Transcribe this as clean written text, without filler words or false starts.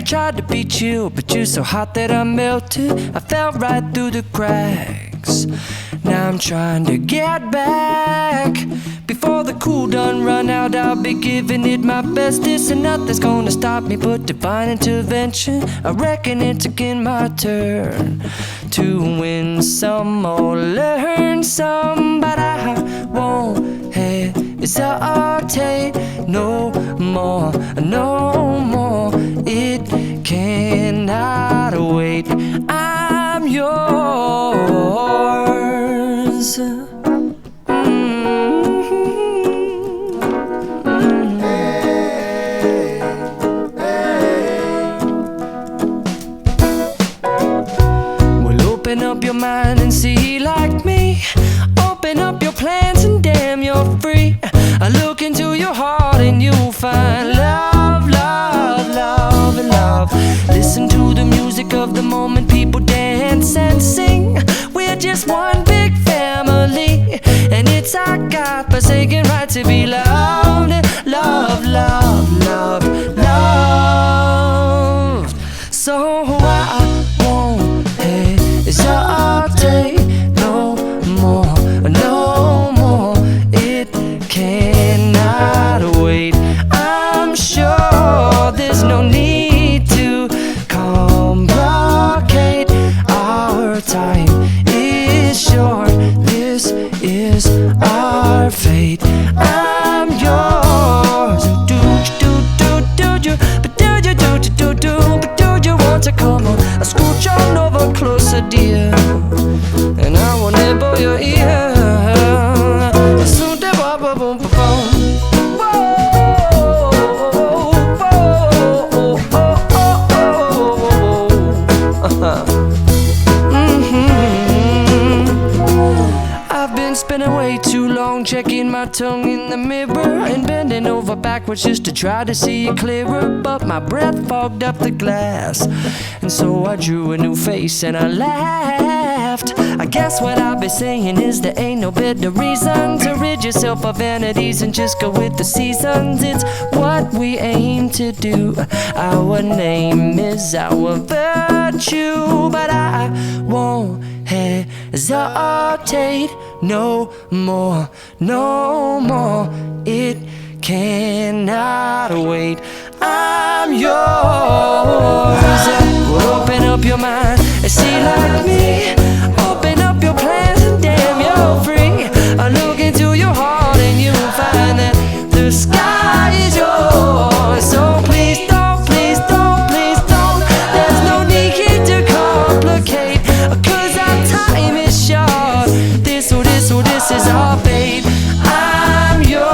tried to be chill, but you're so hot that I melted. I fell right through the cracks. Now I'm trying to get back. Before the cool done run out, I'll be giving it my best. This and nothing's gonna stop me but divine intervention. I reckon it's again my turn to win some or learn some, but I won't hesitate no more, no more. It cannot wait. I'm yours. Open up your mind and see like me. Open up your plans and damn, you're free. I look into your heart and you'll find love, love, love, and love. Listen to the music of the moment, people dance and sing. We're just one big family, and it's our God-forsaken right to be loved. Love, love, love, love. So I won't hesitate no more, no more. It cannot wait. I'm sure there's no need to complicate. Our time is short. This is our fate. I'm yours. Do you, but do you, but do you want to come on? I scooch on over closer, dear, and I will nibble your ear. So I've been spending way too long checking my tongue in the mirror and bending over backwards just to try to see it clearer, but my breath fogged up the glass, and so I drew a new face and I laughed. I guess what I'll be saying is there ain't no better reason to rid yourself of vanities and just go with the seasons. It's what we aim to do. Our name is our virtue, but I won't hesitate no more, no more. It cannot wait. I'm yours. Well, open up your mind and see like me. Open up your plans and damn, you're free. I look into your heart and you'll find that the sky is yours. So please don't, please don't, please don't. There's no need to complicate, 'cause our time is short. This is our fate. I'm yours.